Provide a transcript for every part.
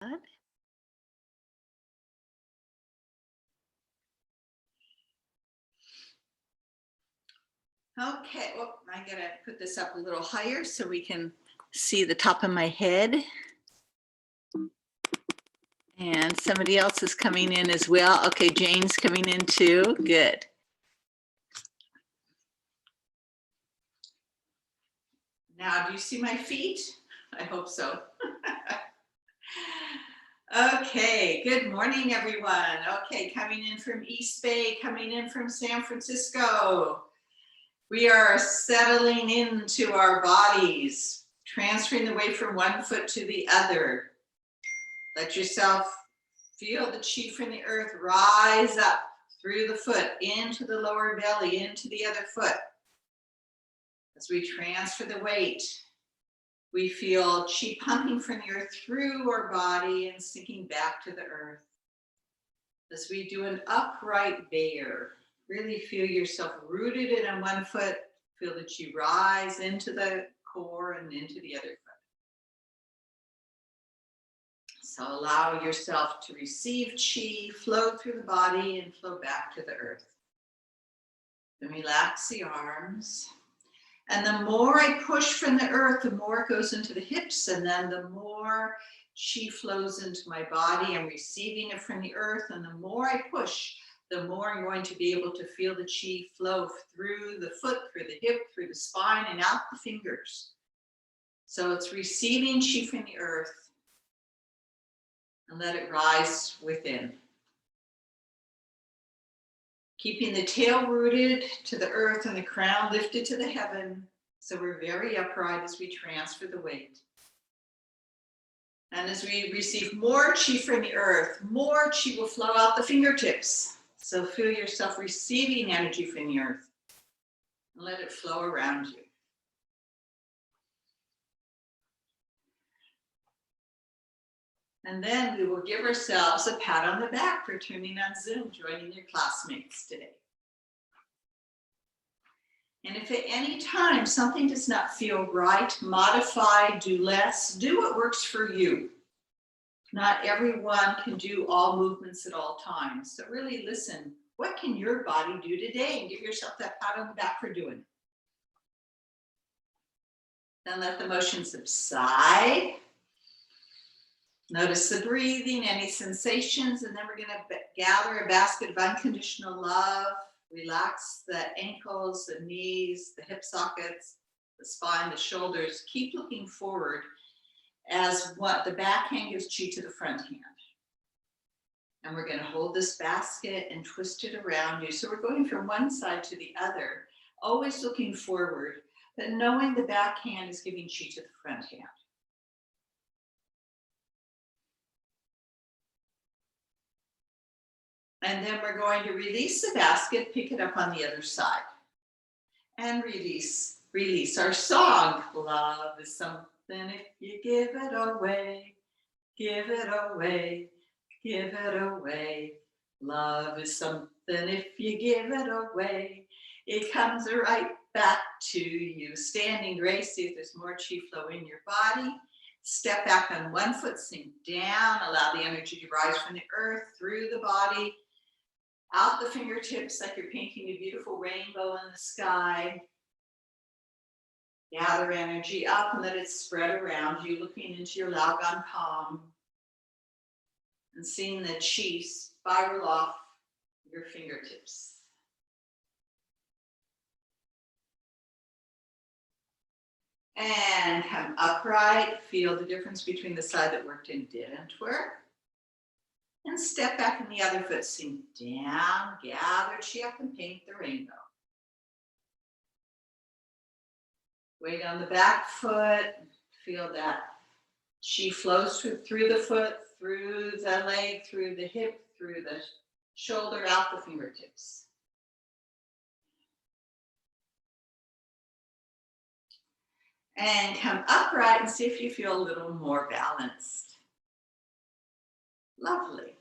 Okay, well, I'm going to put this up a little higher so we can see the top of my head. And somebody else is coming in as well. Okay, Jane's coming in too. Good. Now, do you see my feet? I hope so. Okay, good morning, everyone. Okay, coming in from East Bay, coming in from San Francisco. We are settling into our bodies, transferring the weight from one foot to the other. Let yourself feel the chi from the earth rise up through the foot, into the lower belly, into the other foot. As we transfer the weight, we feel chi pumping from the earth through our body and sinking back to the earth. As we do an upright bear, really feel yourself rooted in on one foot, feel the chi rise into the core and into the other foot. So allow yourself to receive chi, flow through the body and flow back to the earth. Then relax the arms. And the more I push from the earth, the more it goes into the hips, and then the more chi flows into my body. I'm receiving it from the earth, and the more I push, the more I'm going to be able to feel the chi flow through the foot, through the hip, through the spine, and out the fingers. So it's receiving chi from the earth, and let it rise within. Keeping the tail rooted to the earth and the crown lifted to the heaven. So we're very upright as we transfer the weight. And as we receive more chi from the earth, more chi will flow out the fingertips. So feel yourself receiving energy from the earth and let it flow around you. And then we will give ourselves a pat on the back for tuning on Zoom, joining your classmates today. And if at any time something does not feel right, modify, do less, do what works for you. Not everyone can do all movements at all times. So really listen, what can your body do today? And give yourself that pat on the back for doing it. Then let the motion subside. Notice the breathing, any sensations, and then we're going to gather a basket of unconditional love. Relax the ankles, the knees, the hip sockets, the spine, the shoulders. Keep looking forward as what the back hand gives chi to the front hand. And we're going to hold this basket and twist it around you. So we're going from one side to the other, always looking forward, but knowing the back hand is giving chi to the front hand. And then we're going to release the basket, pick it up on the other side. And release our song. Love is something if you give it away, give it away, give it away. Love is something if you give it away, it comes right back to you. Standing grace, see if there's more chi flow in your body. Step back on one foot, sink down, allow the energy to rise from the earth through the body, out the fingertips like you're painting a beautiful rainbow in the sky. Gather energy up and let it spread around you, looking into your Laogan palm and seeing the chi spiral off your fingertips. And come upright, feel the difference between the side that worked and didn't work. And step back in the other foot, sink down, gather chi up and paint the rainbow. Weight on the back foot, feel that chi flows through the foot, through the leg, through the hip, through the shoulder, out the fingertips. And come upright and see if you feel a little more balanced. Lovely.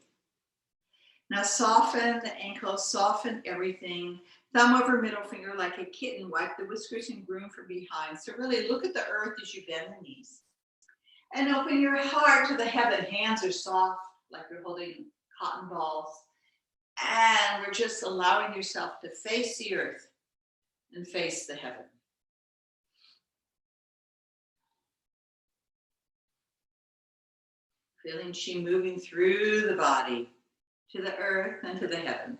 Now soften the ankles, soften everything. Thumb over middle finger like a kitten. Wipe the whiskers and groom from behind. So really look at the earth as you bend the knees. And open your heart to the heaven. Hands are soft, like you're holding cotton balls. And we're just allowing yourself to face the earth and face the heaven. Feeling chi moving through the body to the earth and to the heaven.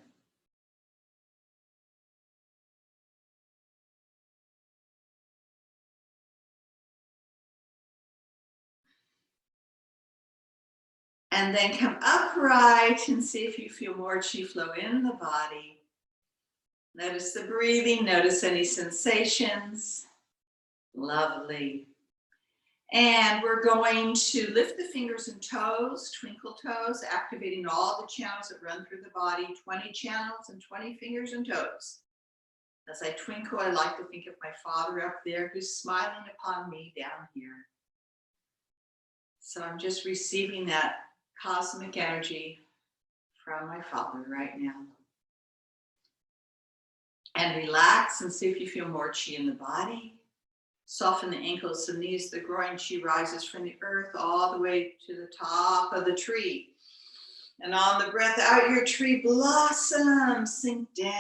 And then come upright and see if you feel more chi flow in the body. Notice the breathing, notice any sensations. Lovely. And we're going to lift the fingers and toes, twinkle toes, activating all the channels that run through the body, 20 channels and 20 fingers and toes. As I twinkle, I like to think of my Father up there who's smiling upon me down here. So I'm just receiving that cosmic energy from my Father right now. And relax and see if you feel more chi in the body. Soften the ankles and knees. The groin chi rises from the earth all the way to the top of the tree. And on the breath out, your tree blossoms. Sink down.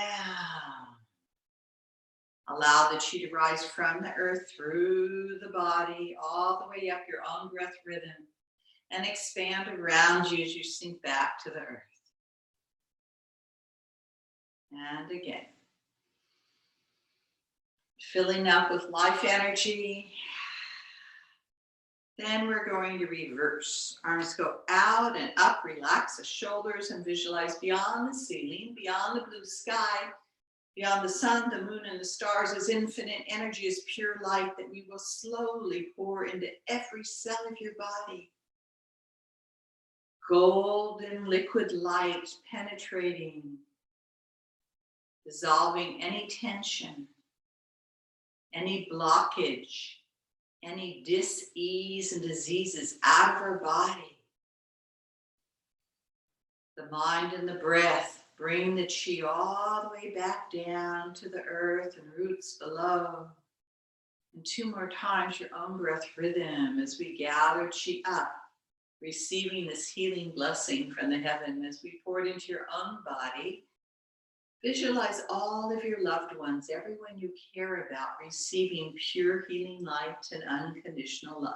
Allow the chi to rise from the earth through the body, all the way up your own breath rhythm. And expand around you as you sink back to the earth. And again. Filling up with life energy. Then we're going to reverse. Arms go out and up, relax the shoulders and visualize beyond the ceiling, beyond the blue sky, beyond the sun, the moon, and the stars as infinite energy, as pure light that we will slowly pour into every cell of your body. Golden liquid light penetrating, dissolving any tension, any blockage, any dis-ease and diseases out of our body. The mind and the breath bring the chi all the way back down to the earth and roots below. And 2 more times your own breath rhythm as we gather chi up, receiving this healing blessing from the heaven as we pour it into your own body. Visualize all of your loved ones, everyone you care about, receiving pure healing light and unconditional love.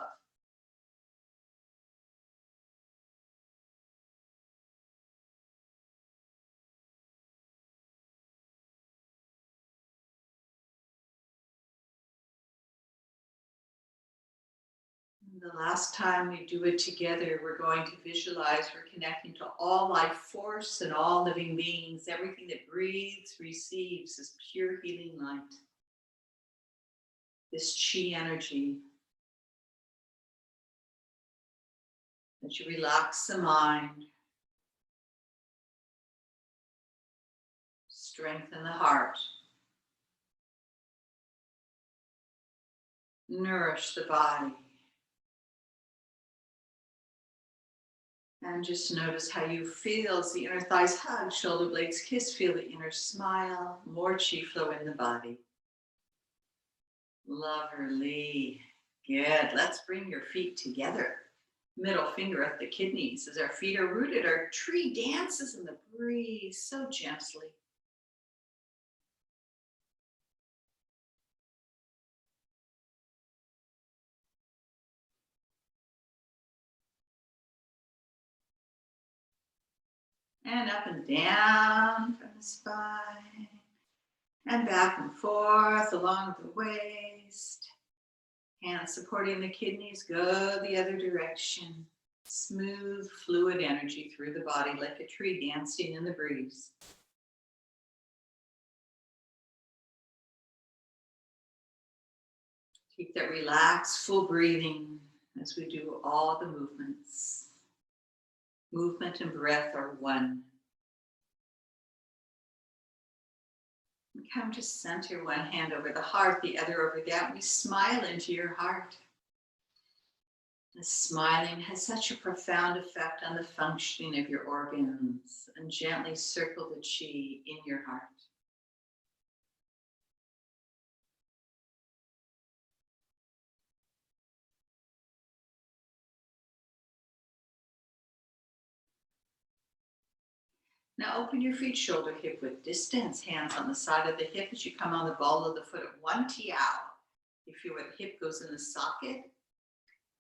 The last time we do it together, we're going to visualize we're connecting to all life force and all living beings. Everything that breathes, receives this pure healing light. This chi energy. As you relax the mind, strengthen the heart, nourish the body. And just notice how you feel as the inner thighs hug, shoulder blades kiss, feel the inner smile, more chi flow in the body. Lovely. Good. Let's bring your feet together. Middle finger at the kidneys. As our feet are rooted, our tree dances in the breeze so gently. And up and down from the spine. And back and forth along the waist. Hands supporting the kidneys, go the other direction. Smooth, fluid energy through the body like a tree dancing in the breeze. Keep that relaxed, full breathing as we do all the movements. Movement and breath are one. We come to center, one hand over the heart, the other over that. We smile into your heart. The smiling has such a profound effect on the functioning of your organs, and gently circle the chi in your heart. Now open your feet shoulder hip width distance, hands on the side of the hip as you come on the ball of the foot at one tiao. You feel where the hip goes in the socket.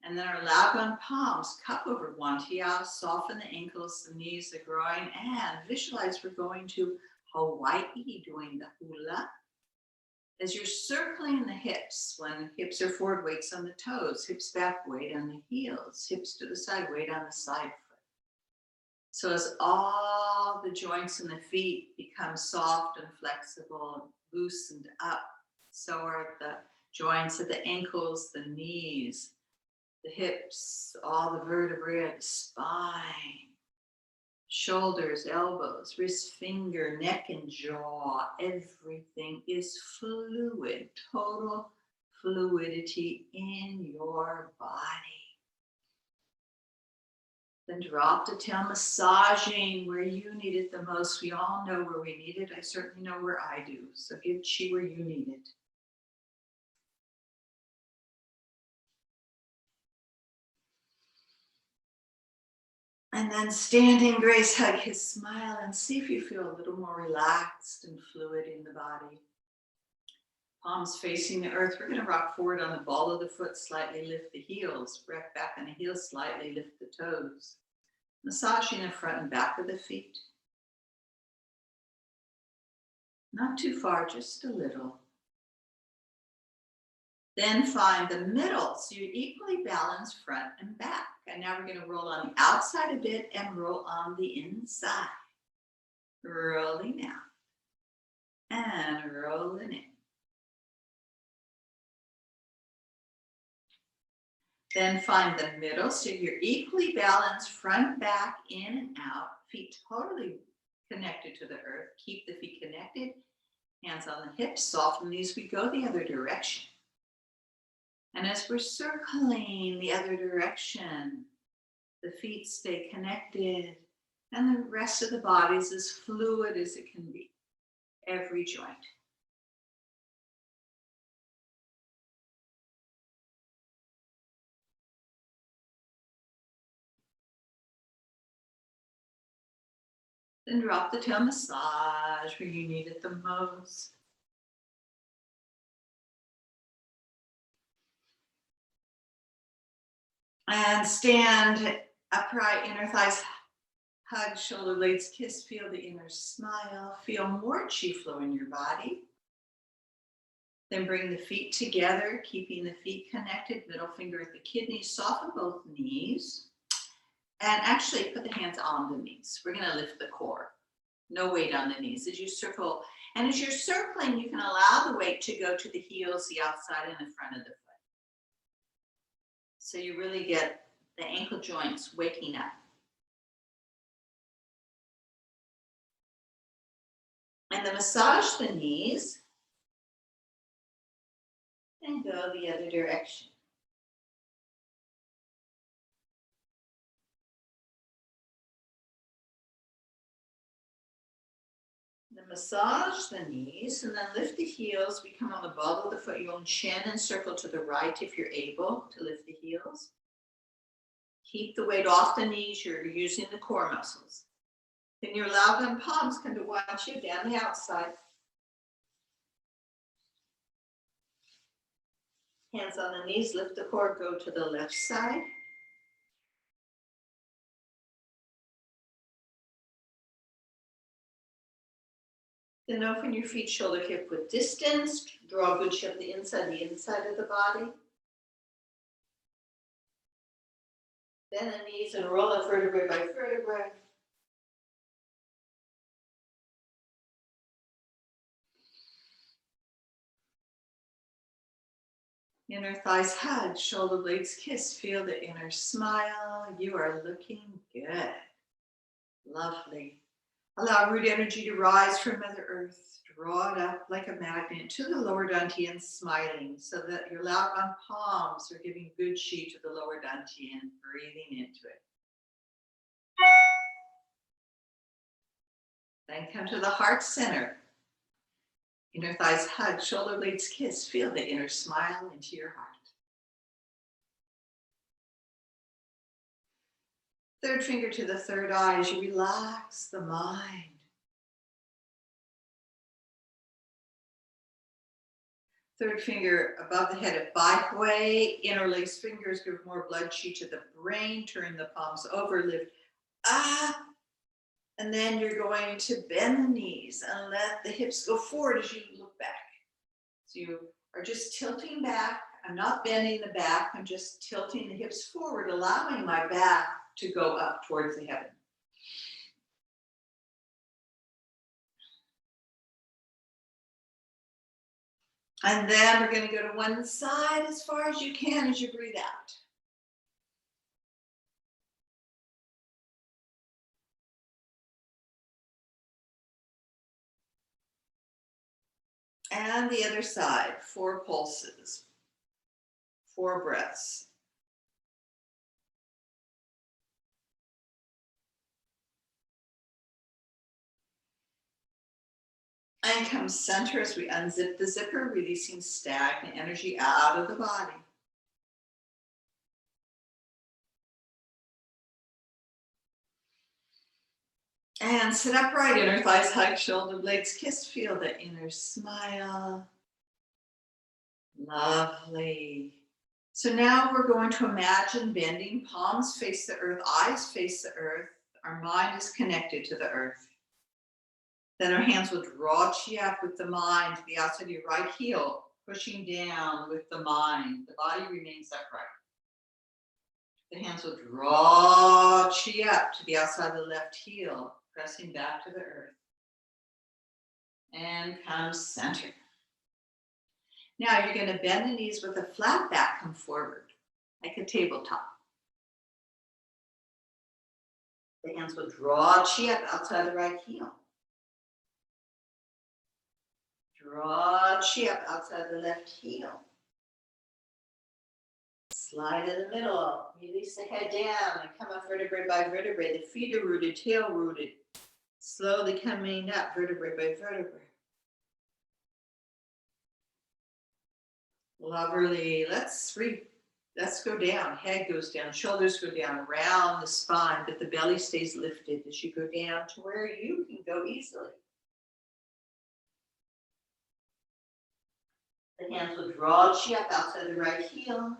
And then our Laogan palms cup over one tiao, soften the ankles, the knees, the groin, and visualize we're going to Hawaii doing the hula. As you're circling the hips, when hips are forward, weights on the toes, hips back, weight on the heels, hips to the side, weight on the side foot. So as all the joints in the feet become soft and flexible, loosened up, so are the joints of the ankles, the knees, the hips, all the vertebrae, the spine, shoulders, elbows, wrist, finger, neck, and jaw. Everything is fluid, total fluidity in your body. Then drop the tail, massaging where you need it the most. We all know where we need it. I certainly know where I do. So give chi where you need it. And then standing grace, hug his smile, and see if you feel a little more relaxed and fluid in the body. Palms facing the earth. We're going to rock forward on the ball of the foot, slightly lift the heels. Breath back on the heels, slightly lift the toes. Massaging the front and back of the feet. Not too far, just a little. Then find the middle, so you equally balance front and back. And now we're going to roll on the outside a bit and roll on the inside. Rolling out and rolling in. Then find the middle, so you're equally balanced front, back, in and out. Feet totally connected to the earth. Keep the feet connected. Hands on the hips, soften these. We go the other direction. And as we're circling the other direction, the feet stay connected and the rest of the body is as fluid as it can be. Every joint. Then drop the tail, massage where you need it the most. And stand upright, inner thighs hug, shoulder blades kiss, feel the inner smile, feel more chi flow in your body. Then bring the feet together, keeping the feet connected, middle finger at the kidneys, soften both knees. And actually put the hands on the knees. We're going to lift the core. No weight on the knees as you circle. And as you're circling, you can allow the weight to go to the heels, the outside, and the front of the foot. So you really get the ankle joints waking up. And then massage the knees and go the other direction. Then massage the knees and then lift the heels. We come on the ball of the foot. You own chin and circle to the right if you're able to lift the heels. Keep the weight off the knees. You're using the core muscles. Then your Laogan palms come to watch you down the outside. Hands on the knees, lift the core, go to the left side. Then open your feet shoulder hip width distance. Draw a good shape the inside of the body. Bend the knees and roll it vertebrae by vertebrae. Inner thighs hug, shoulder blades kiss. Feel the inner smile. You are looking good. Lovely. Allow root energy to rise from Mother Earth. Draw it up like a magnet to the lower dantian, smiling, so that your Laogan palms are giving good chi to the lower dantian, breathing into it. Then come to the heart center. Inner thighs hug, shoulder blades kiss. Feel the inner smile into your heart. Third finger to the third eye as you relax the mind. Third finger above the head at Bai Hui. Interlace fingers, give more blood qi to the brain. Turn the palms over, lift up. And then you're going to bend the knees and let the hips go forward as you look back. So you are just tilting back. I'm not bending the back. I'm just tilting the hips forward, allowing my back to go up towards the heaven. And then we're going to go to one side as far as you can as you breathe out. And the other side, 4 pulses, 4 breaths. And come center as we unzip the zipper, releasing stagnant energy out of the body. And sit upright, inner thighs hug, shoulder blades kiss, feel the inner smile. Lovely. So now we're going to imagine bending, palms face the earth, eyes face the earth. Our mind is connected to the earth. Then our hands will draw chi up with the mind to the outside of your right heel, pushing down with the mind. The body remains upright. The hands will draw chi up to the outside of the left heel, pressing back to the earth. And come center. Now you're going to bend the knees with a flat back, come forward, like a tabletop. The hands will draw chi up outside the right heel. Draw chi up outside the left heel. Slide in the middle. Release the head down and come up vertebrae by vertebrae. The feet are rooted, tail rooted. Slowly coming up vertebrae by vertebrae. Lovely. Let's go down. Head goes down, shoulders go down around the spine, but the belly stays lifted as you go down to where you can go easily. The hands will draw chi up outside the right heel.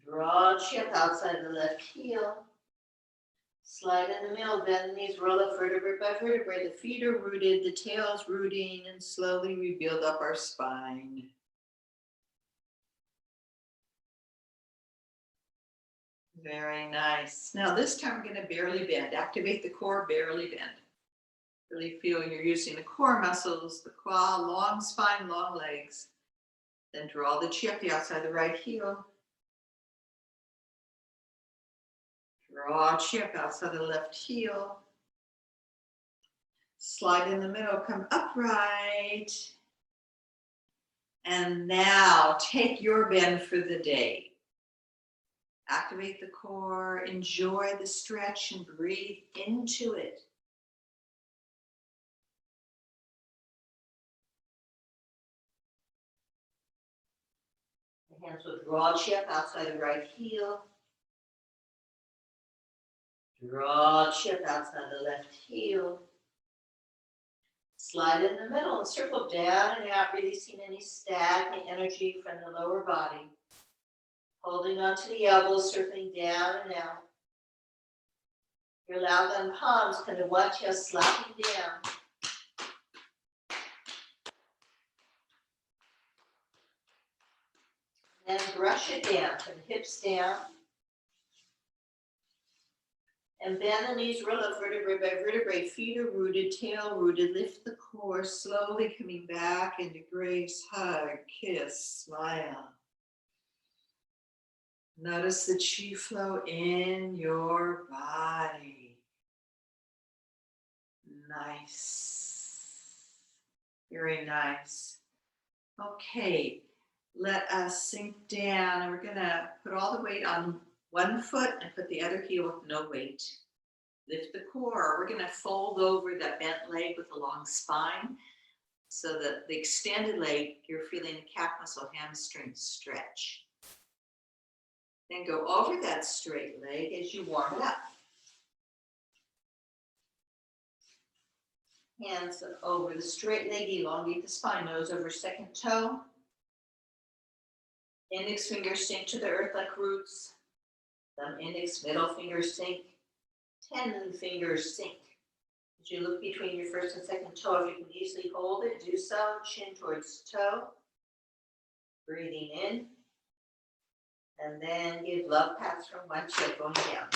Draw chi up outside the left heel. Slide in the middle, bend the knees, roll up vertebrae by vertebrae. The feet are rooted, the tail is rooting, and slowly we build up our spine. Very nice. Now this time we're going to barely bend. Activate the core, barely bend. Really feel you're using the core muscles, the quad, long spine, long legs. Then draw the chi up the outside of the right heel. Draw chi up outside the left heel. Slide in the middle, come upright. And now take your bend for the day. Activate the core, enjoy the stretch and breathe into it. The hands will draw chi up outside the right heel. Draw chi up outside the left heel. Slide in the middle and circle down and out, releasing any stagnant energy from the lower body. Holding onto the elbows, circling down and out. Your lao gun palms kind of watch you slapping down. Then brush it down, from the hips down. And bend the knees, roll up vertebrae by vertebrae. Feet are rooted, tail rooted. Lift the core, slowly coming back into grace. Hug, kiss, smile. Notice the chi flow in your body. Nice. Very nice. Okay, let us sink down, and we're going to put all the weight on one foot and put the other heel with no weight. Lift the core. We're going to fold over that bent leg with a long spine so that the extended leg, you're feeling the calf muscle, hamstring stretch. Then go over that straight leg as you warm it up. Hands over the straight leg, elongate the spine, nose over second toe. Index fingers sink to the earth like roots. Thumb, index, middle finger sink. 10 fingers sink. As you look between your first and second toe, if you can easily hold it, do so. Chin towards toe. Breathing in. And then give love pats from one toe going down.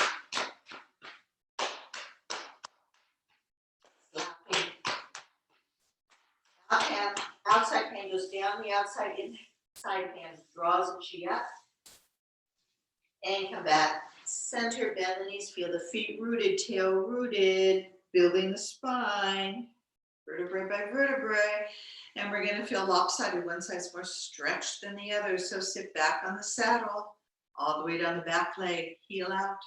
Slapping. Outside hand goes down, the outside inside hand draws the chi up. And come back. Center, bend the knees, feel the feet rooted, tail rooted, building the spine, vertebrae by vertebrae. And we're going to feel lopsided. One side's more stretched than the other. So sit back on the saddle, all the way down the back leg, heel out,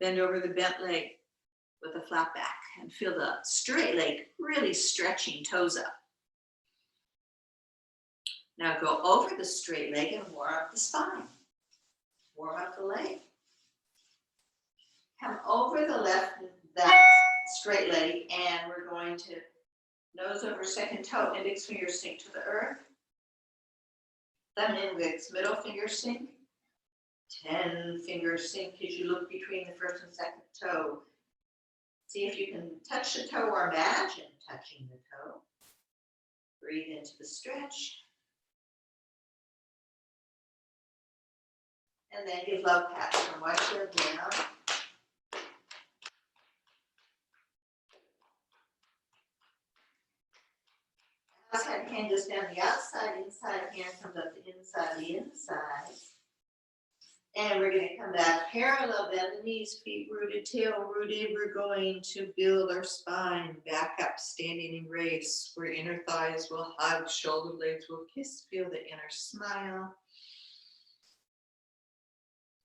bend over the bent leg with a flat back, and feel the straight leg really stretching, toes up. Now go over the straight leg and warm up the spine. Warm up the leg. Come over the left, that straight leg, and we're going to nose over second toe, index finger sink to the earth. Thumb, index, middle finger sink. 10 fingers sink as you look between the first and second toe. See if you can touch the toe or imagine touching the toe. Breathe into the stretch. And then give love pats from one toe down. Outside hand goes down the outside, inside hand comes up the inside. And we're going to come back parallel, bend the knees, feet rooted, tail rooted. We're going to build our spine back up, standing in grace, where inner thighs will hug, shoulder blades will kiss, feel the inner smile.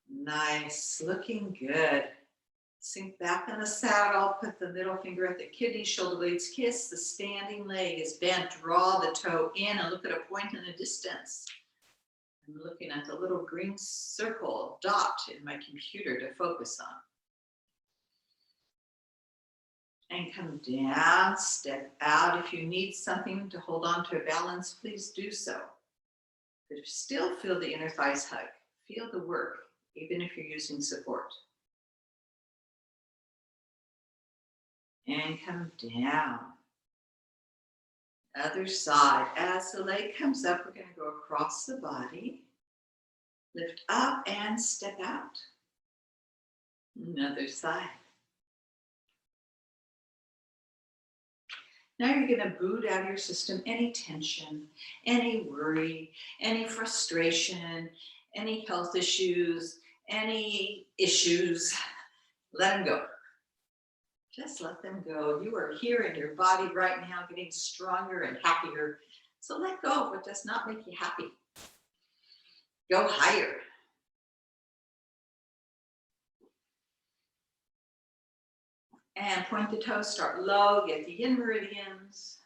Nice, looking good. Sink back in the saddle, put the middle finger at the kidney, shoulder blades kiss, the standing leg is bent, draw the toe in and look at a point in the distance. I'm looking at the little green circle dot in my computer to focus on. And come down, step out. If you need something to hold on to a balance, please do so. But still feel the inner thighs hug. Feel the work, even if you're using support. And come down. Other side. As the leg comes up, we're going to go across the body. Lift up and step out. Another side. Now you're going to boot out of your system any tension, any worry, any frustration, any health issues, any issues. Let them go. Just let them go. You are here in your body right now, getting stronger and happier. So let go of what does not make you happy. Go higher. And point the toes, start low, get the yin meridians.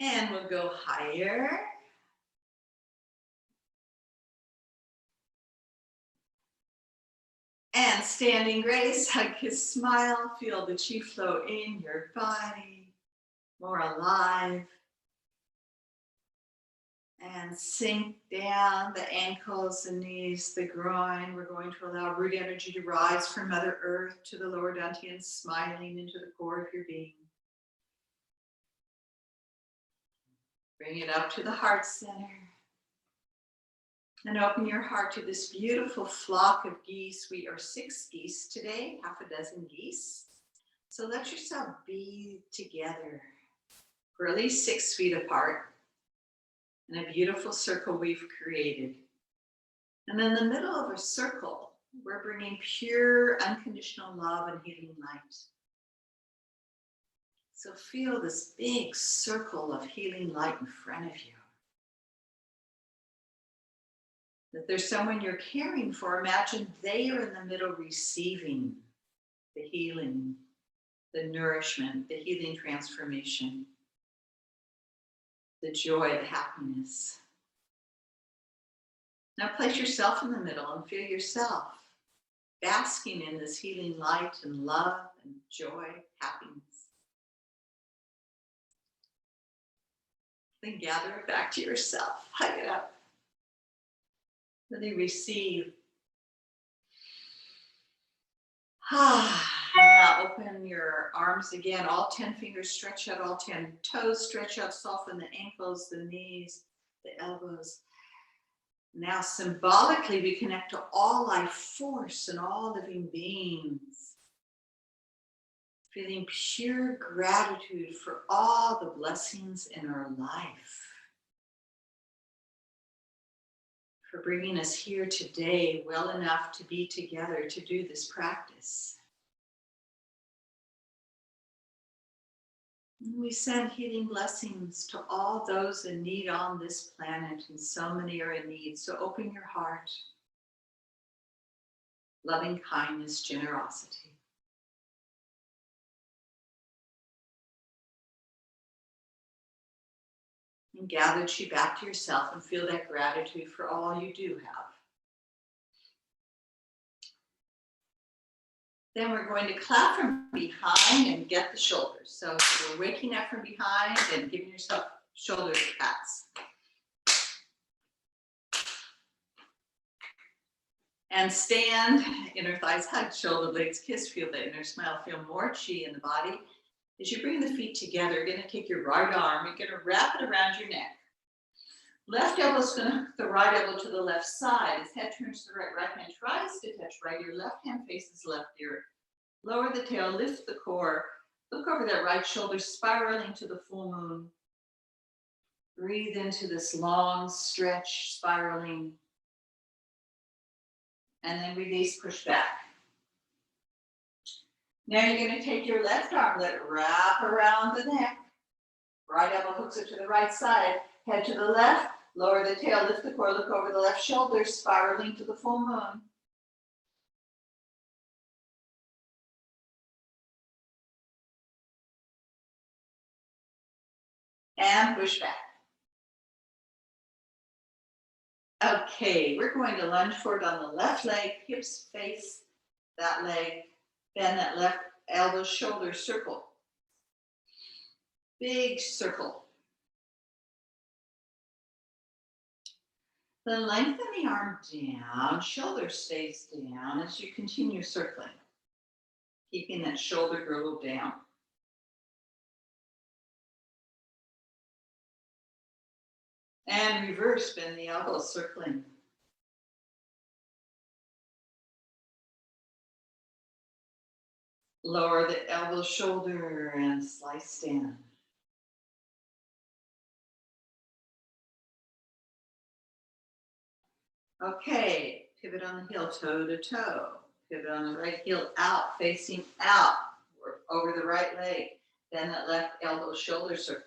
And we'll go higher. And standing grace, hug, kiss, smile, feel the chi flow in your body, more alive. And sink down the ankles, the knees, the groin. We're going to allow root energy to rise from Mother Earth to the lower dantian, smiling into the core of your being. Bring it up to the heart center. And open your heart to this beautiful flock of geese. We are 6 geese today, half a dozen geese. So let yourself be together. We're at least 6 feet apart in a beautiful circle we've created. And in the middle of a circle, we're bringing pure, unconditional love and healing light. So feel this big circle of healing light in front of you. That there's someone you're caring for, imagine they are in the middle receiving the healing, the nourishment, the healing transformation. the joy, the happiness. Now place yourself in the middle and feel yourself basking in this healing light and love and joy, happiness. Then gather it back to yourself. Hug it up. Really receive. Now open your arms again. All 10 fingers stretch out, all 10 toes stretch out, soften the ankles, the knees, the elbows. Now symbolically we connect to all life force and all living beings. Feeling pure gratitude for all the blessings in our life. For bringing us here today well enough to be together to do this practice. And we send healing blessings to all those in need on this planet, and so many are in need. So open your heart. Loving kindness, generosity. And gather chi back to yourself and feel that gratitude for all you do have. Then we're going to clap from behind and get the shoulders. So we're waking up from behind and giving yourself shoulder pats. And stand, inner thighs hug, shoulder blades kiss, feel the inner smile, feel more chi in the body. As you bring the feet together, you're going to take your right arm, you're going to wrap it around your neck. Left elbow is going to hook the right elbow to the left side. As head turns to the right, right hand tries to touch right ear, left hand faces left ear. Lower the tail, lift the core. Look over that right shoulder, spiraling to the full moon. Breathe into this long stretch, spiraling. And then release, push back. Now you're going to take your left arm, let it wrap around the neck. Right elbow hooks it to the right side. Head to the left, lower the tail, lift the core, look over the left shoulder, spiraling to the full moon. And push back. Okay, we're going to lunge forward on the left leg, hips face that leg, bend that left elbow, shoulder, circle. Big circle. Then lengthen the arm down, shoulder stays down as you continue circling, keeping that shoulder girdle down. And reverse, bend the elbow, circling. Lower the elbow, shoulder, and slice down. Okay, pivot on the heel, toe to toe. Pivot on the right heel, out, facing out. Work over the right leg. Bend that left elbow, shoulder, circle.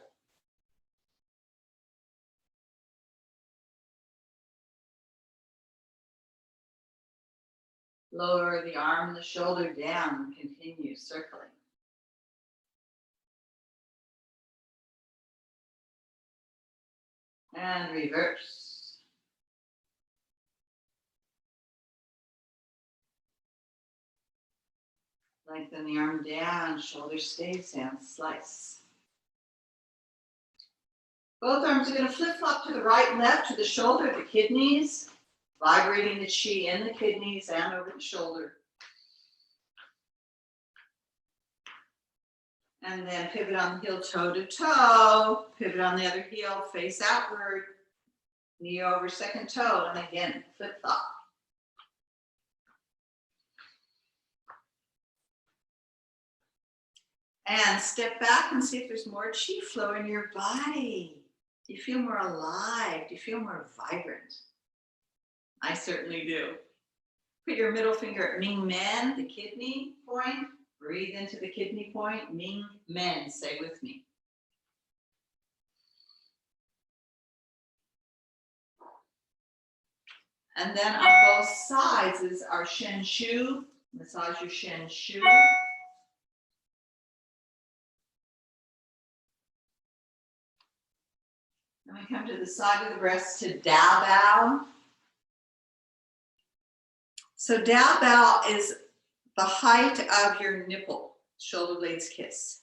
Lower the arm and the shoulder down and continue circling. And reverse. Lengthen the arm down, shoulder stays down, slice. Both arms are going to flip-flop to the right and left, to the shoulder, the kidneys, vibrating the chi in the kidneys and over the shoulder. And then pivot on the heel, toe to toe. Pivot on the other heel, face outward. Knee over second toe, and again, flip-flop. And step back and see if there's more chi flow in your body. Do you feel more alive? Do you feel more vibrant? I certainly do. Put your middle finger at Ming Men, the kidney point. Breathe into the kidney point. Ming Men, say with me. And then on both sides is our Shen Shu. Massage your Shen Shu. And we come to the side of the breast to Dao Bao. So Dao Bao is the height of your nipple, shoulder blades kiss.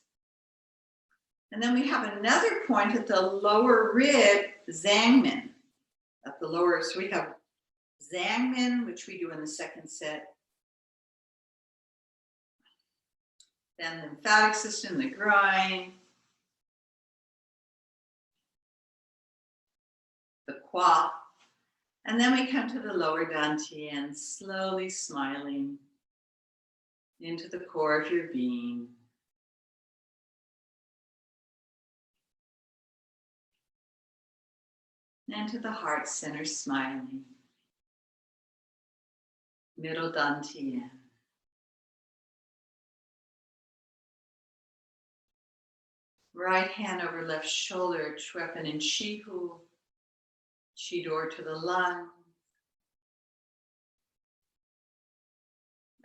And then we have another point at the lower rib, Zhangmen, at the lower. So we have Zhangmen, which we do in the second set. Then the lymphatic system, the groin, the qua. And then we come to the lower dantian, slowly smiling into the core of your being. And to the heart center, smiling. Middle dantian. Right hand over left shoulder, Chwepen and Shihu. Chidor to the lung.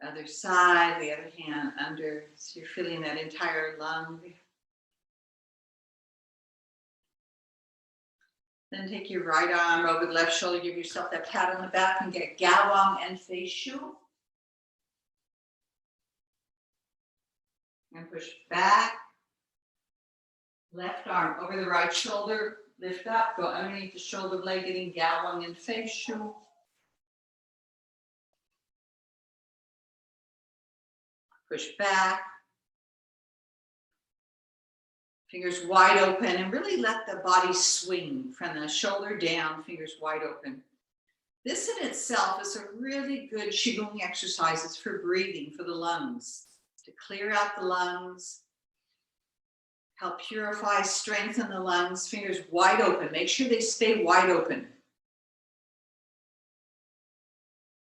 Other side, the other hand under. So you're feeling that entire lung. Then take your right arm over the left shoulder, give yourself that pat on the back and get Gawang and Fei Shu. And push back. Left arm over the right shoulder, lift up, go underneath the shoulder blade, getting Gawang and Fei Shu. Push back. Fingers wide open, and really let the body swing from the shoulder down, fingers wide open. This in itself is a really good Qigong exercise. It's for breathing, for the lungs, to clear out the lungs, help purify, strengthen the lungs, fingers wide open. Make sure they stay wide open.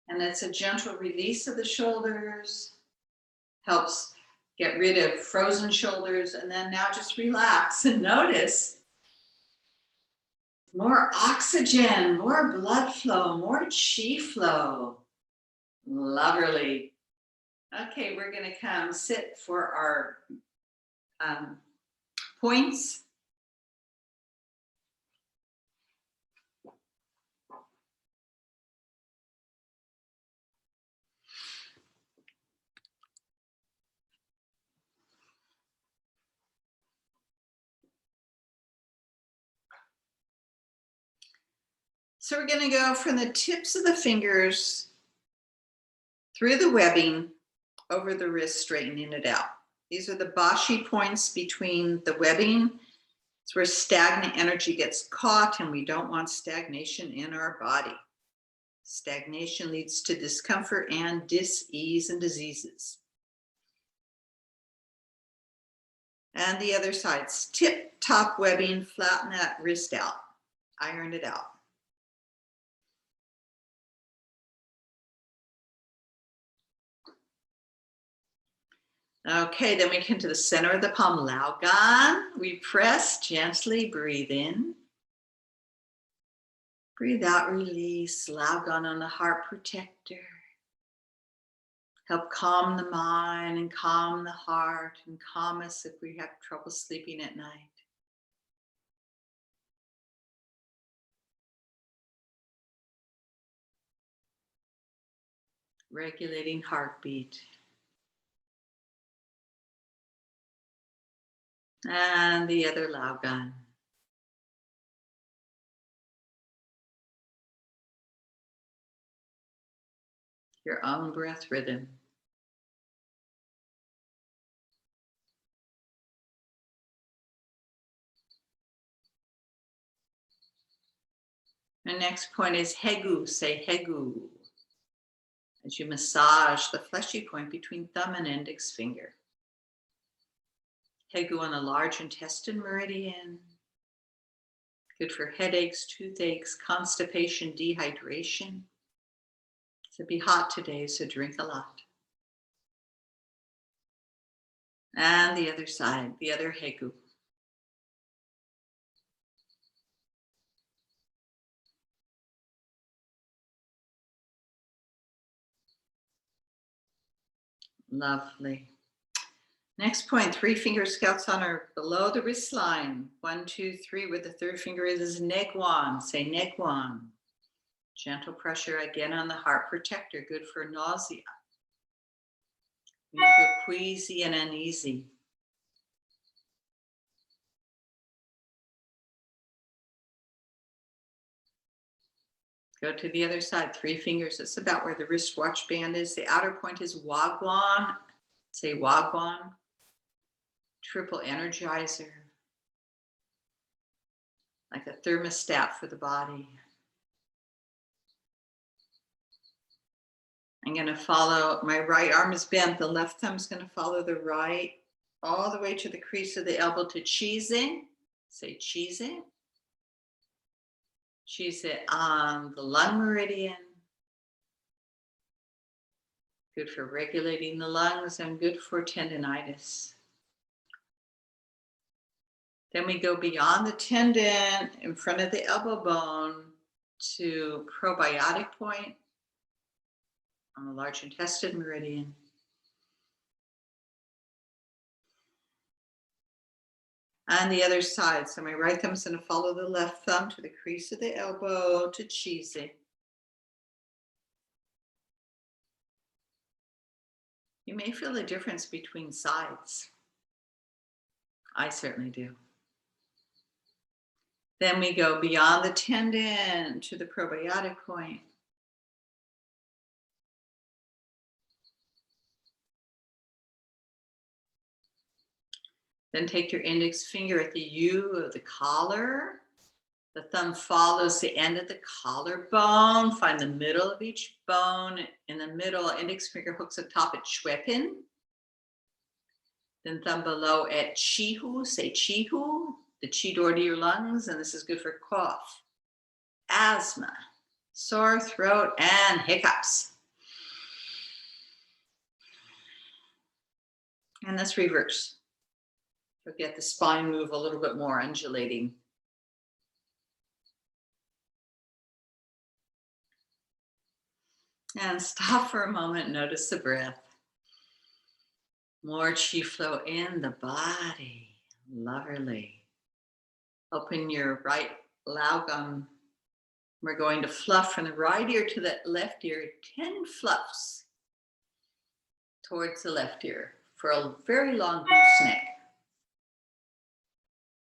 And it's a gentle release of the shoulders, helps get rid of frozen shoulders, and then now just relax and notice more oxygen, more blood flow, more qi flow. Lovely. Okay, we're going to come sit for our points. So we're going to go from the tips of the fingers through the webbing over the wrist, straightening it out. These are the Bashi points between the webbing. It's where stagnant energy gets caught, and we don't want stagnation in our body. Stagnation leads to discomfort and dis-ease and diseases. And the other side's tip, top webbing, flatten that wrist out, iron it out. Okay, then we come to the center of the palm, Lao Gan. We press, gently breathe in. Breathe out, release, Lao Gan on the heart protector. Help calm the mind and calm the heart and calm us if we have trouble sleeping at night. Regulating heartbeat. And the other Lao Gan. Your own breath rhythm. The next point is Hegu. Say Hegu as you massage the fleshy point between thumb and index finger. Hegu on the large intestine meridian. Good for headaches, toothaches, constipation, dehydration. It'll be hot today, so drink a lot. And the other side, the other Hegu. Lovely. Next point, 3 finger scouts on or below the wrist line. 1, 2, 3, where the third finger is Negwan. Say Negwan. Gentle pressure again on the heart protector, good for nausea. You feel queasy and uneasy. Go to the other side, 3 fingers. It's about where the wristwatch band is. The outer point is Wagwan. Say Wagwan. Triple energizer. Like a thermostat for the body. I'm going to follow, my right arm is bent. The left thumb is going to follow the right all the way to the crease of the elbow to cheese. Say cheese. Cheese it on the lung meridian. Good for regulating the lungs and good for tendinitis. Then we go beyond the tendon in front of the elbow bone to probiotic point on the large intestine meridian. On the other side, so my right thumb is going to follow the left thumb to the crease of the elbow to cheese. You may feel the difference between sides. I certainly do. Then we go beyond the tendon to the probiotic point. Then take your index finger at the U of the collar. The thumb follows the end of the collarbone. Find the middle of each bone. In the middle, index finger hooks atop at Schweppen. Then thumb below at Chihu. Say Chihu. The chi door to your lungs. And this is good for cough, asthma, sore throat, and hiccups. And let's reverse. You'll get the spine move a little bit more, undulating. And stop for a moment, notice the breath. More chi flow in the body, lovely. Open your right laogam. We're going to fluff from the right ear to the left ear, 10 fluffs towards the left ear for a very long goose neck,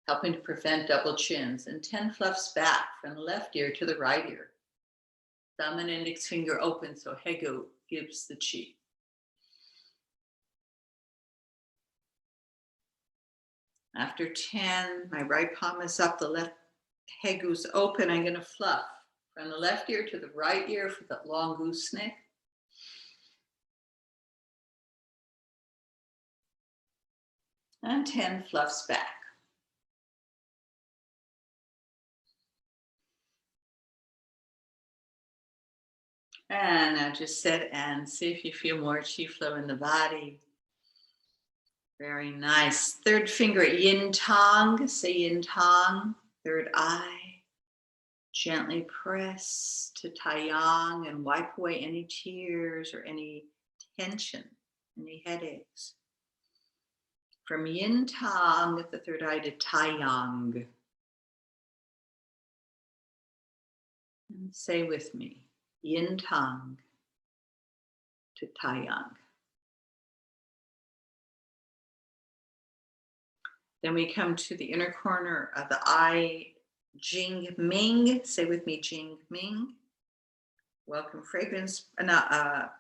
helping to prevent double chins, and 10 fluffs back from the left ear to the right ear. Thumb and index finger open so Hegu gives the chi. After 10, my right palm is up, the left Hegu's open. I'm going to fluff from the left ear to the right ear for that long goose neck. And 10 fluffs back. And now just sit and see if you feel more chi flow in the body. Very nice. Third finger at yin tong. Say yin tong. Third eye. Gently press to taiyang and wipe away any tears or any tension, any headaches. From yin tong at the third eye to taiyang. And say with me, yin tong to taiyang. Then we come to the inner corner of the eye, Jing Ming. Say with me, Jing Ming. Welcome fragrance, bright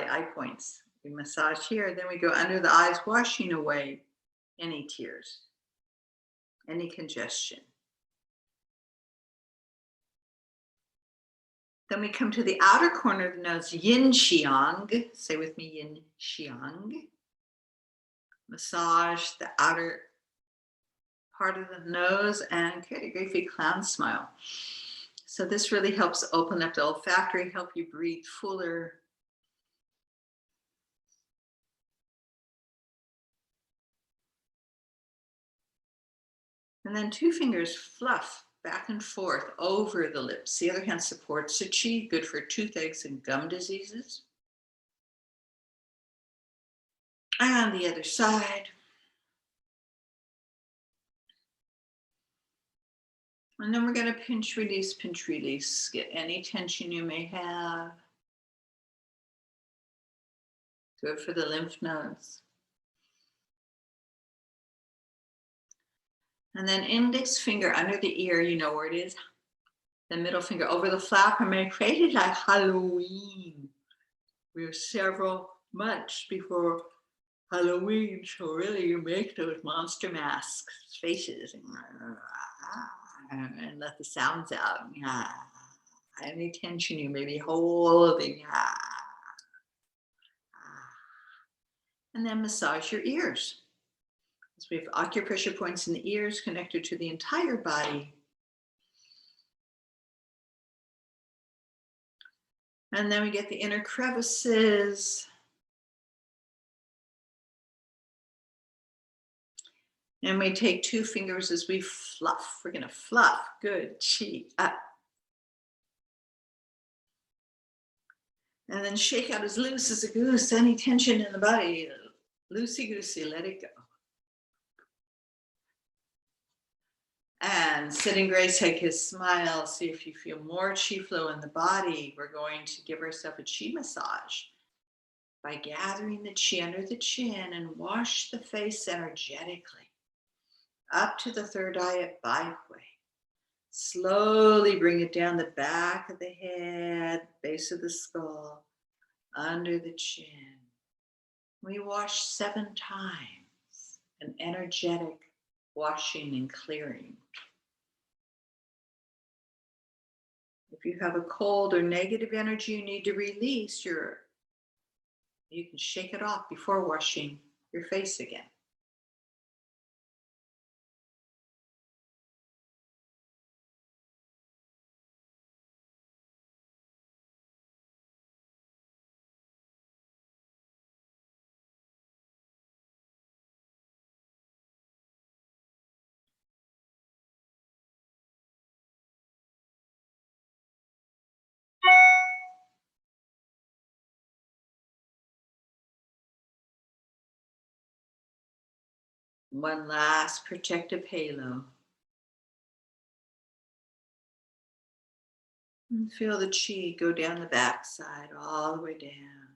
eye points. We massage here, then we go under the eyes, washing away any tears, any congestion. Then we come to the outer corner of the nose, Yin Xiang. Say with me, Yin Xiang. Massage the outer part of the nose and create a great big clown smile. So this really helps open up the olfactory, help you breathe fuller. And then 2 fingers fluff back and forth over the lips. The other hand supports the chi, good for toothaches and gum diseases. And the other side. And then we're going to pinch release, pinch release. Get any tension you may have. Good for the lymph nodes. And then index finger under the ear, you know where it is. The middle finger over the flap, and make it like Halloween. We're several months before Halloween, so really you make those monster masks, faces, and let the sounds out. Any tension you may be holding. And then massage your ears. So we have acupressure points in the ears connected to the entire body. And then we get the inner crevices. And we take 2 fingers as we fluff. We're going to fluff. Good. Chi up. And then shake out as loose as a goose. Any tension in the body, loosey-goosey, let it go. And sitting grace, take his smile. See if you feel more chi flow in the body. We're going to give ourselves a chi massage by gathering the chi under the chin and wash the face energetically up to the third eye at Baihui. Slowly bring it down the back of the head, base of the skull, under the chin. We wash 7 times, an energetic washing and clearing. If you have a cold or negative energy you need to release, you can shake it off before washing your face again. One last protective halo. And feel the chi go down the backside, all the way down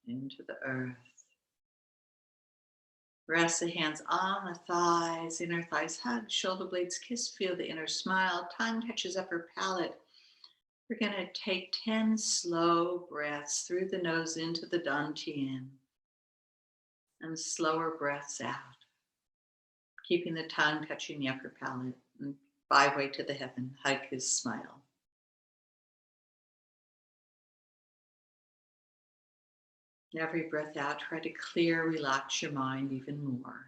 into the earth. Rest the hands on the thighs, inner thighs hug, shoulder blades kiss, feel the inner smile, tongue touches upper palate. We're going to take 10 slow breaths through the nose into the dantian and slower breaths out, keeping the tongue touching the upper palate, and Baihui to the heaven, hug his smile. Every breath out, try to clear, relax your mind even more.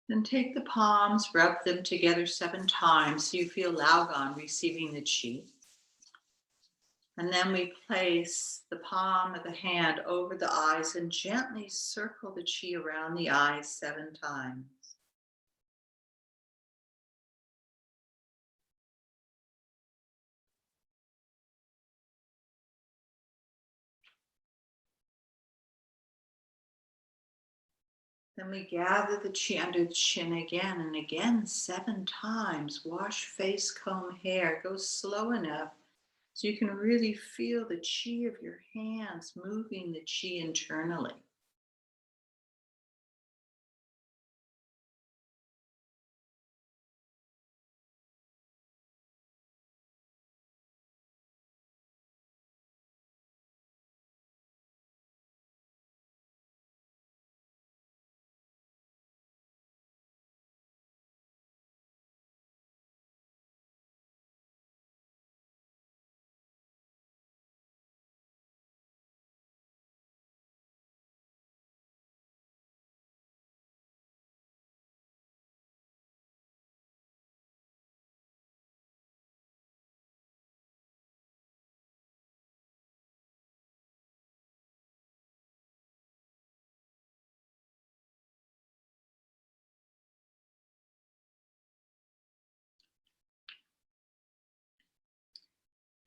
Then take the palms, rub them together 7 times so you feel Laogan receiving the chi. And then we place the palm of the hand over the eyes and gently circle the chi around the eyes 7 times. Then we gather the chi under the chin again and again 7 times. Wash face, comb hair. Go slow enough so you can really feel the chi of your hands moving the chi internally.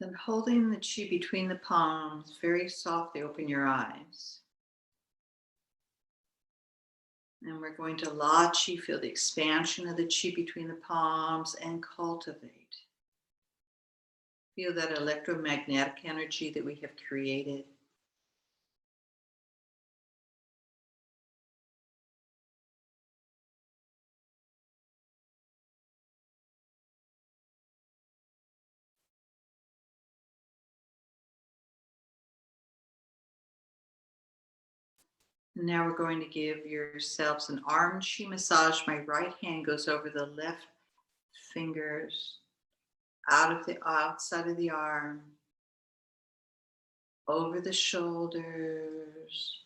Then holding the chi between the palms, very softly open your eyes. And we're going to La Chi, feel the expansion of the chi between the palms and cultivate. Feel that electromagnetic energy that we have created. And now we're going to give yourselves an arm chi massage. My right hand goes over the left fingers, out of the outside of the arm, over the shoulders,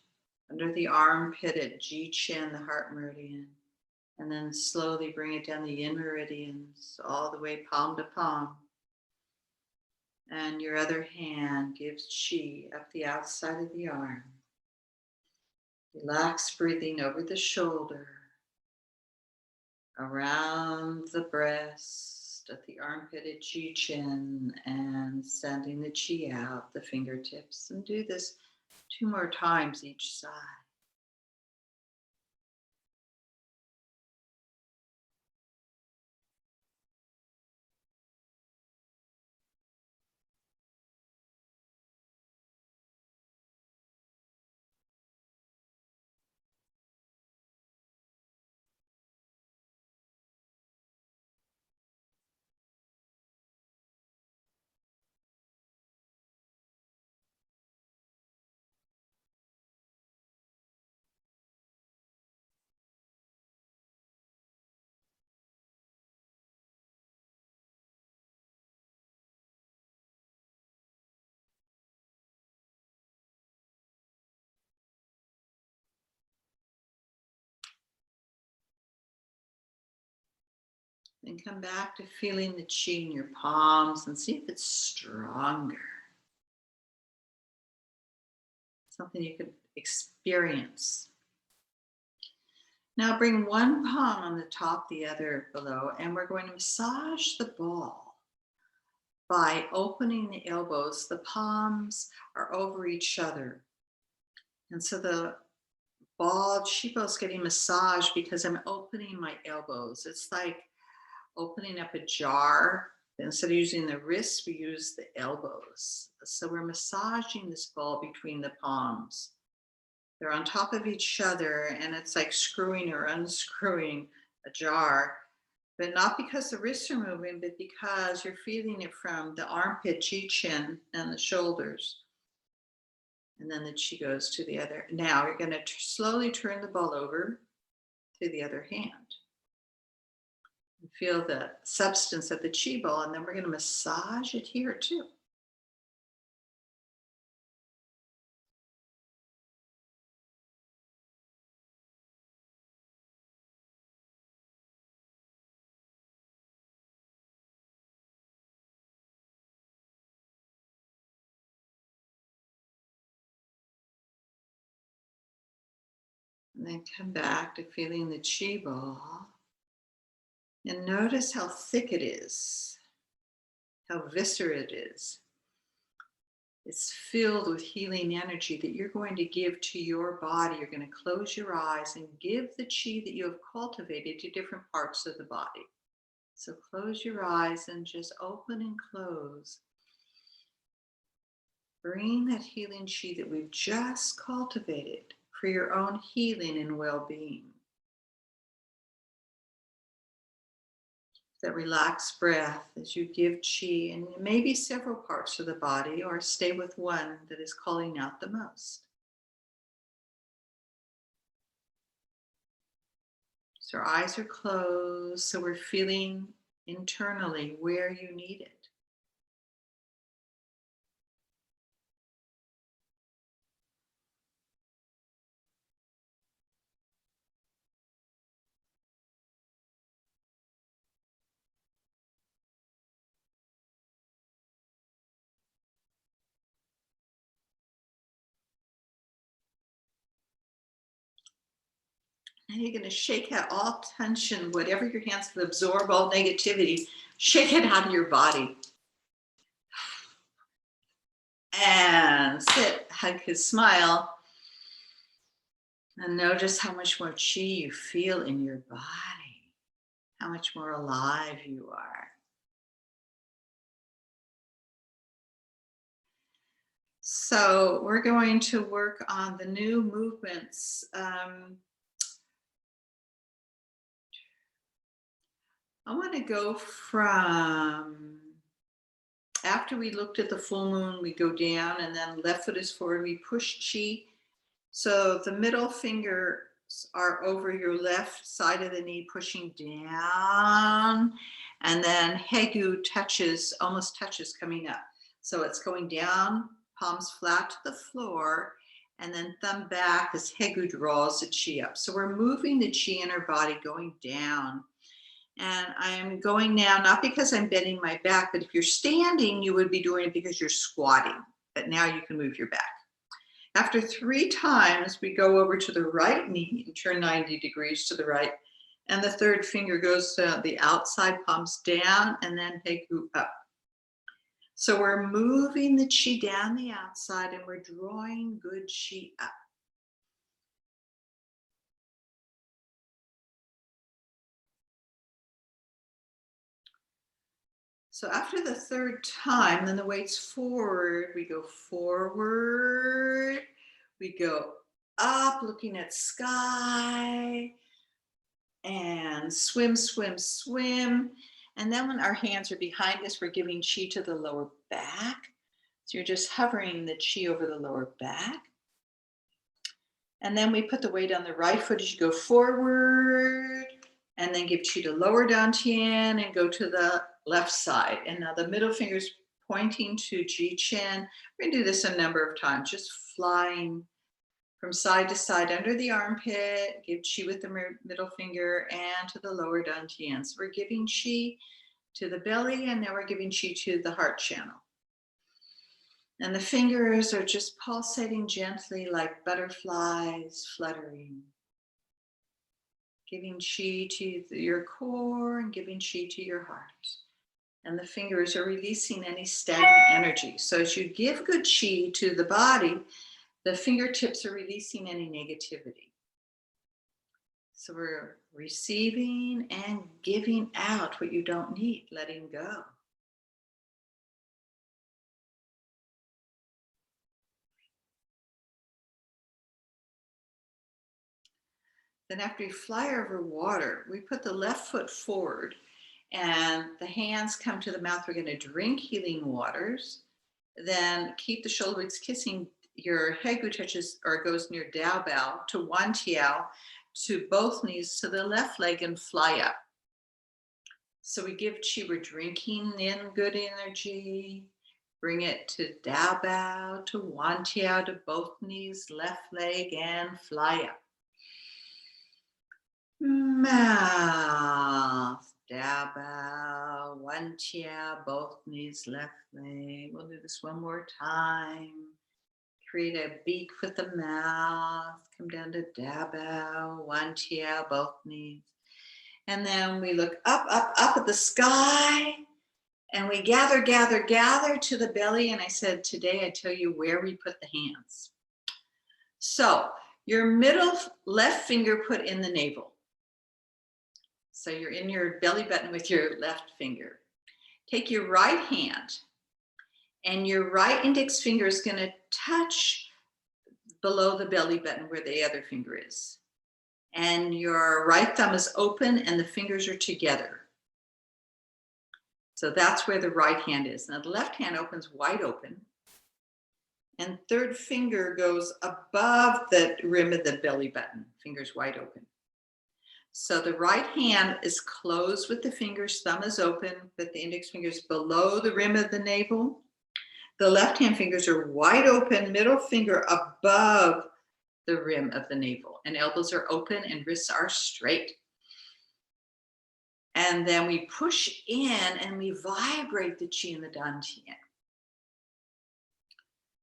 under the armpit at Ji Chin, the heart meridian, and then slowly bring it down the yin meridians all the way palm to palm. And your other hand gives chi up the outside of the arm. Relax breathing over the shoulder, around the breast, at the armpit at Ji Chin, and sending the chi out the fingertips. And do this 2 more times each side. Then come back to feeling the chi in your palms and see if it's stronger. Something you could experience. Now bring one palm on the top, the other below, and we're going to massage the ball by opening the elbows. The palms are over each other. And so the chi ball is getting massaged because I'm opening my elbows. It's like opening up a jar. Instead of using the wrists, we use the elbows. So we're massaging this ball between the palms. They're on top of each other, and it's like screwing or unscrewing a jar, but not because the wrists are moving, but because you're feeling it from the armpit, Ji Chin, and the shoulders. And then the chi goes to the other. Now you're going to slowly turn the ball over to the other hand. Feel the substance of the chi ball, and then we're going to massage it here too. And then come back to feeling the chi ball. And notice how thick it is, how visceral it is. It's filled with healing energy that you're going to give to your body. You're going to close your eyes and give the chi that you have cultivated to different parts of the body. So close your eyes and just open and close. Bring that healing chi that we've just cultivated for your own healing and well-being. That relaxed breath as you give chi, and maybe several parts of the body, or stay with one that is calling out the most. So our eyes are closed, so we're feeling internally where you need it. And you're going to shake out all tension, whatever your hands can absorb, all negativity, shake it out of your body. And sit, hug his smile, and notice how much more chi you feel in your body, how much more alive you are. So we're going to work on the new movements. I want to go from after we looked at the full moon, we go down, and then left foot is forward. We push chi. So the middle fingers are over your left side of the knee, pushing down. And then hegu almost touches coming up. So it's going down, palms flat to the floor, and then thumb back as hegu draws the chi up. So we're moving the chi in our body, going down. And I'm going now, not because I'm bending my back, but if you're standing, you would be doing it because you're squatting. But now you can move your back. After 3 times, we go over to the right knee and turn 90 degrees to the right. And the third finger goes to the outside, palms down, and then hegu up. So we're moving the chi down the outside, and we're drawing good chi up. So after the 3rd time, then the weight's forward. We go forward. We go up, looking at sky. And swim, swim, swim. And then when our hands are behind us, we're giving chi to the lower back. So you're just hovering the chi over the lower back. And then we put the weight on the right foot as you go forward, and then give chi to lower dantian and go to the left side. And now the middle finger's pointing to Ji Chin. We're gonna do this a number of times, just flying from side to side under the armpit, give chi with the middle finger and to the lower dantian. So we're giving chi to the belly, and now we're giving chi to the heart channel. And the fingers are just pulsating gently like butterflies fluttering. Giving chi to your core and giving chi to your heart. And the fingers are releasing any stagnant energy. So as you give good chi to the body, the fingertips are releasing any negativity. So we're receiving and giving out what you don't need, letting go. Then after we fly over water, we put the left foot forward and the hands come to the mouth. We're going to drink healing waters. Then keep the shoulder blades kissing. Your hegu touches or goes near Dao Bao to Wan Tiao, to both knees to the left leg, and fly up. So we give chi, we're drinking in good energy. Bring it to Dao Bao, to Wan Tiao, to both knees, left leg, and fly up. Mouth, Dao Bao, Wan Tiao, both knees, left leg. We'll do this one more time. Create a beak with the mouth. Come down to Dao Bao, Wan Tiao, both knees. And then we look up, up, up at the sky. And we gather, gather, gather to the belly. And I said, today I tell you where we put the hands. So your middle left finger put in the navel. So you're in your belly button with your left finger. Take your right hand and your right index finger is going to touch below the belly button where the other finger is. And your right thumb is open and the fingers are together. So that's where the right hand is. Now the left hand opens wide open. And third finger goes above the rim of the belly button, fingers wide open. So the right hand is closed with the fingers, thumb is open, but the index finger is below the rim of the navel. The left hand fingers are wide open, middle finger above the rim of the navel, and elbows are open and wrists are straight. And then we push in and we vibrate the chi in the dantian.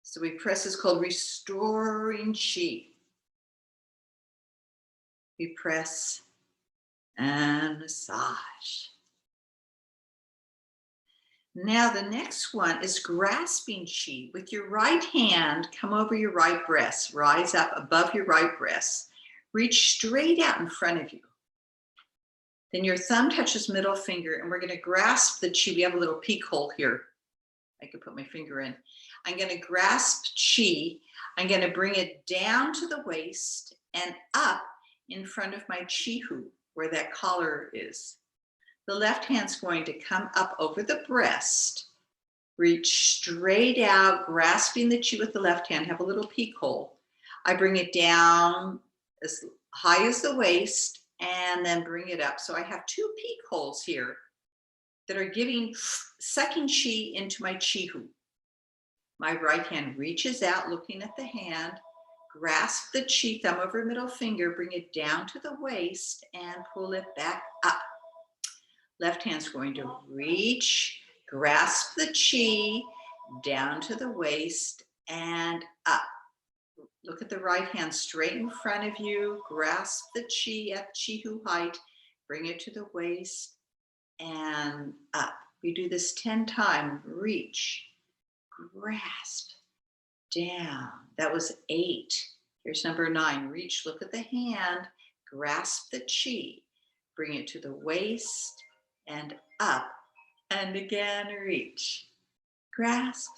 So we press is called restoring chi. We press and massage. Now the next one is grasping chi. With your right hand, come over your right breast, rise up above your right breast, reach straight out in front of you. Then your thumb touches middle finger and we're going to grasp the chi. We have a little peek hole here. I could put my finger in. I'm going to grasp chi. I'm going to bring it down to the waist and up in front of my chi hu, where that collar is. The left hand's going to come up over the breast, reach straight out, grasping the chi with the left hand, have a little peek hole. I bring it down as high as the waist and then bring it up. So I have two peek holes here that are sucking chi into my chi hu. My right hand reaches out, looking at the hand, grasp the chi, thumb over middle finger, bring it down to the waist and pull it back up. Left hand's going to reach, grasp the chi down to the waist and up. Look at the right hand straight in front of you, grasp the chi at chi hu height, bring it to the waist and up. We do this 10 times. Reach, grasp, down. That was 8. Here's number 9. Reach, look at the hand, grasp the chi, bring it to the waist and up. And again, reach, grasp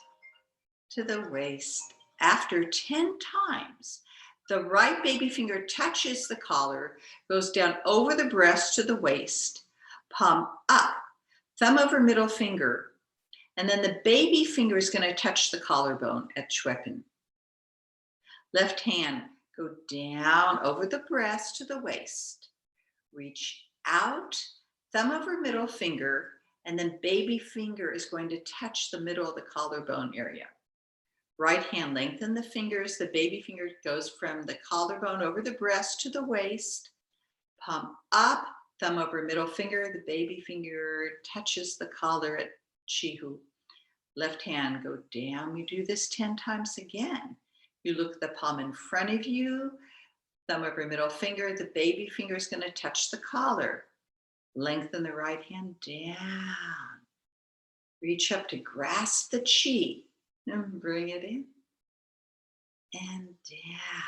to the waist. After 10 times, the right baby finger touches the collar, goes down over the breast to the waist, palm up, thumb over middle finger, and then the baby finger is going to touch the collarbone at Schweppen. Left hand, go down over the breast to the waist, reach out, thumb over middle finger, and then baby finger is going to touch the middle of the collarbone area. Right hand, lengthen the fingers. The baby finger goes from the collarbone over the breast to the waist. Palm up, thumb over middle finger. The baby finger touches the collar at chi hu. Left hand, go down. We do this 10 times again. You look at the palm in front of you. Thumb over middle finger. The baby finger is going to touch the collar. Lengthen the right hand down. Reach up to grasp the chi. And bring it in and down.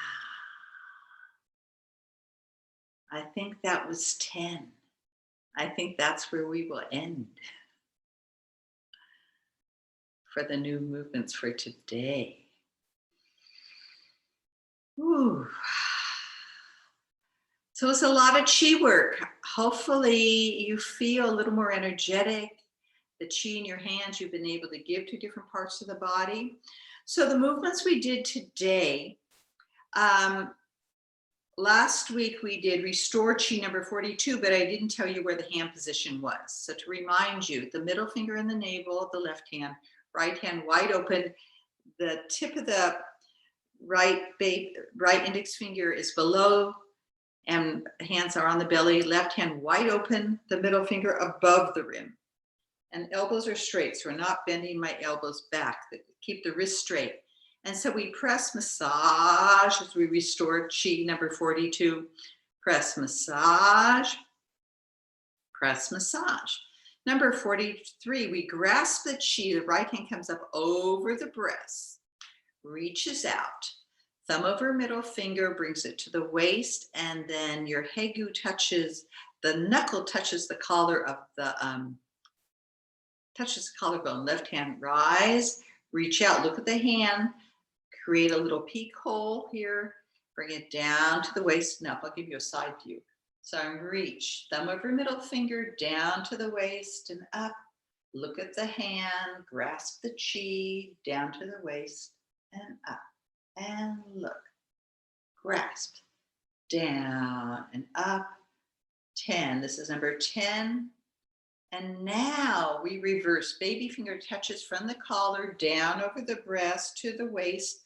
I think that was 10. I think that's where we will end for the new movements for today. Ooh. So it's a lot of chi work. Hopefully you feel a little more energetic. The chi in your hands you've been able to give to different parts of the body. So the movements we did today, last week we did restore chi number 42, but I didn't tell you where the hand position was. So to remind you, the middle finger in the navel of the left hand wide open, the tip of the right index finger is below and hands are on the belly, left hand wide open, the middle finger above the rim. And elbows are straight, so we're not bending my elbows back. Keep the wrist straight. And so we press massage as we restore chi number 42. Press massage, press massage. Number 43, we grasp the chi. The right hand comes up over the breast, reaches out. Thumb over middle finger brings it to the waist, and then your hegu touches, the knuckle touches the collar of the, touches the collarbone. Left hand, rise, reach out, look at the hand, create a little peek hole here, bring it down to the waist and up. I'll give you a side view. So I'm reach, thumb over middle finger, down to the waist and up. Look at the hand, grasp the chi, down to the waist and up. And look, grasp, down and up. 10, this is number 10. And now we reverse. Baby finger touches from the collar, down over the breast to the waist,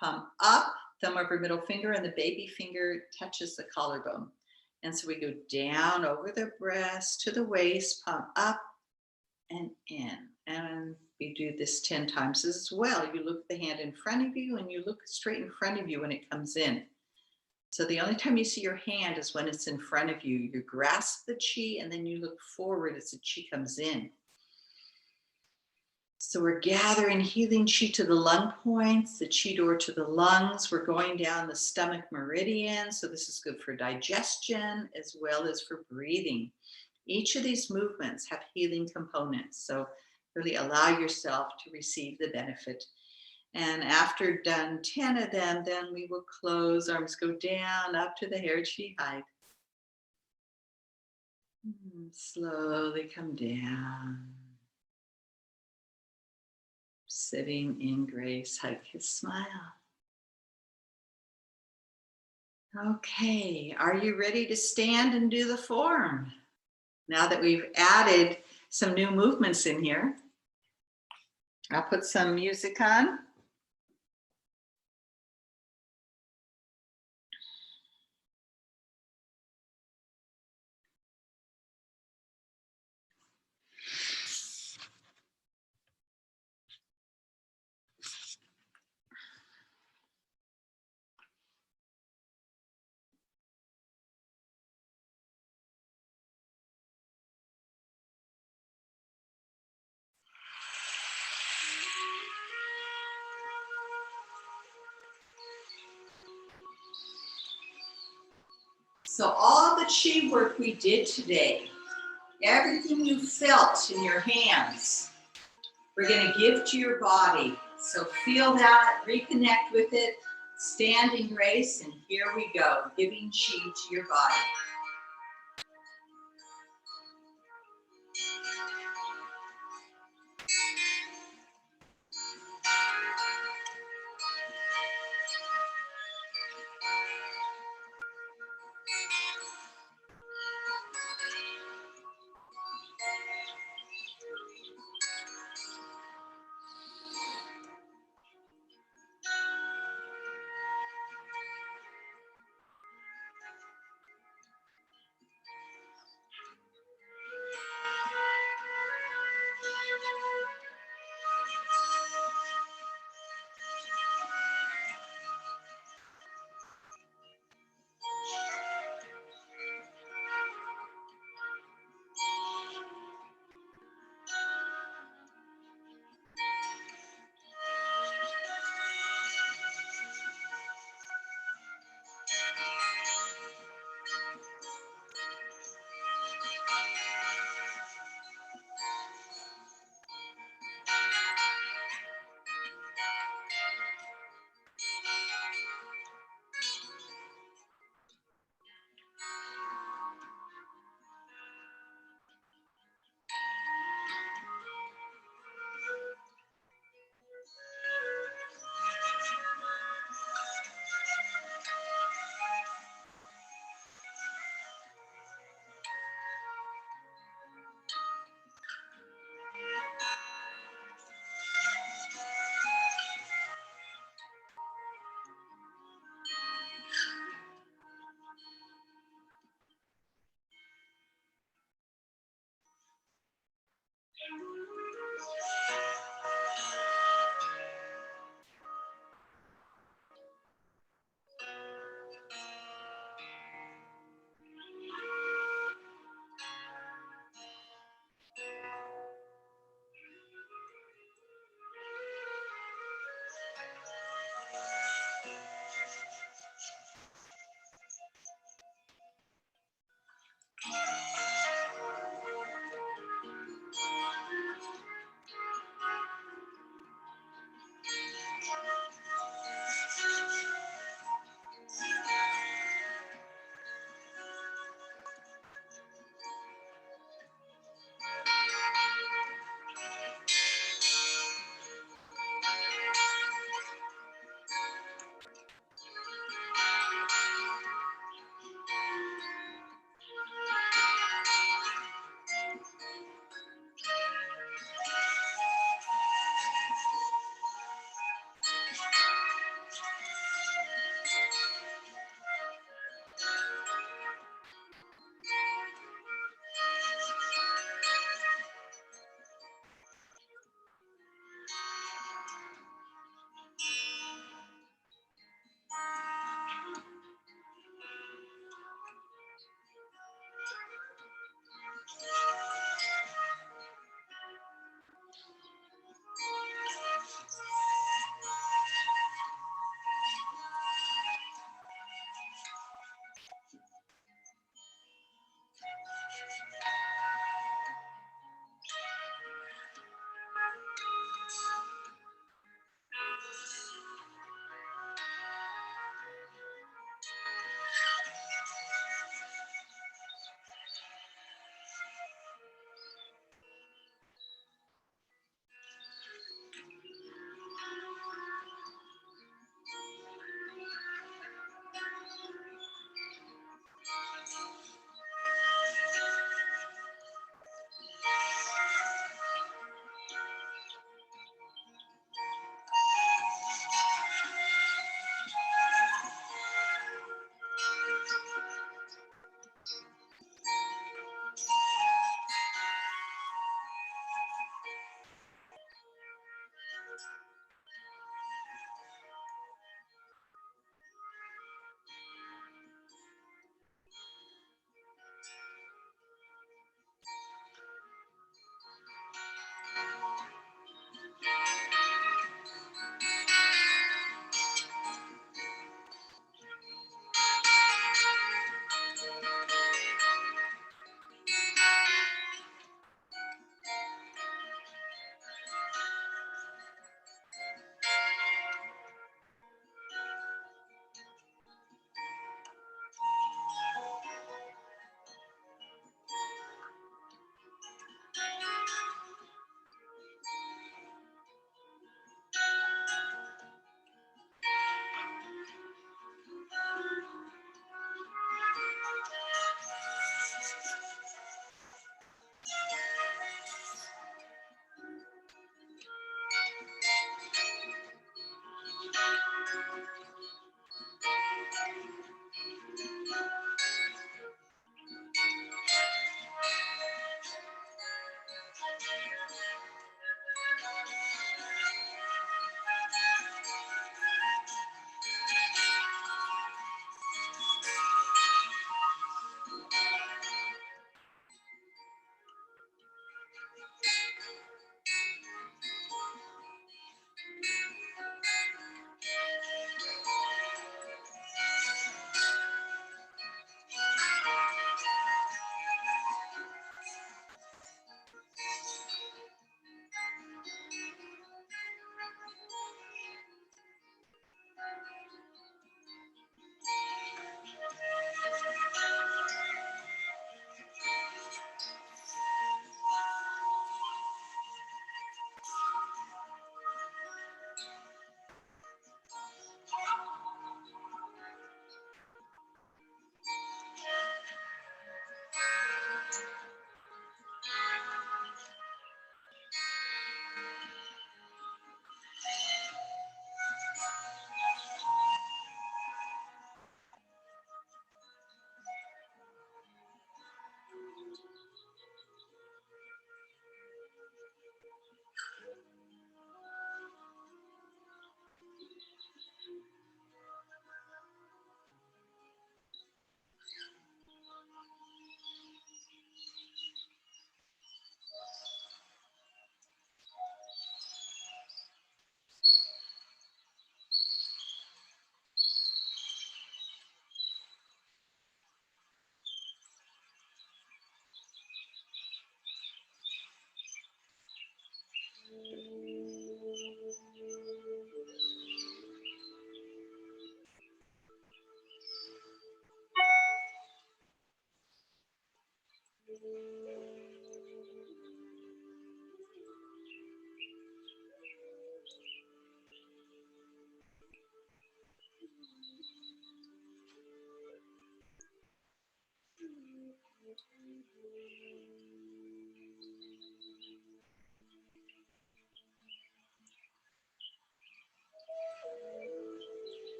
palm up, thumb over middle finger, and the baby finger touches the collarbone. And so we go down over the breast to the waist, palm up and in. And we do this 10 times as well. You look at the hand in front of you and you look straight in front of you when it comes in. So the only time you see your hand is when it's in front of you. You grasp the chi and then you look forward as the chi comes in. So we're gathering healing chi to the lung points, the chi door to the lungs. We're going down the stomach meridian. So this is good for digestion as well as for breathing. Each of these movements have healing components. So really allow yourself to receive the benefit. And after done 10 of them, then we will close, arms go down up to the hair chi height. Slowly come down. Sitting in grace, hug, kiss, smile. Okay, are you ready to stand and do the form? Now that we've added some new movements in here, I'll put some music on. So all the chi work we did today, everything you felt in your hands, we're going to give to your body. So feel that, reconnect with it, stand in grace, and here we go, giving chi to your body.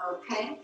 Okay.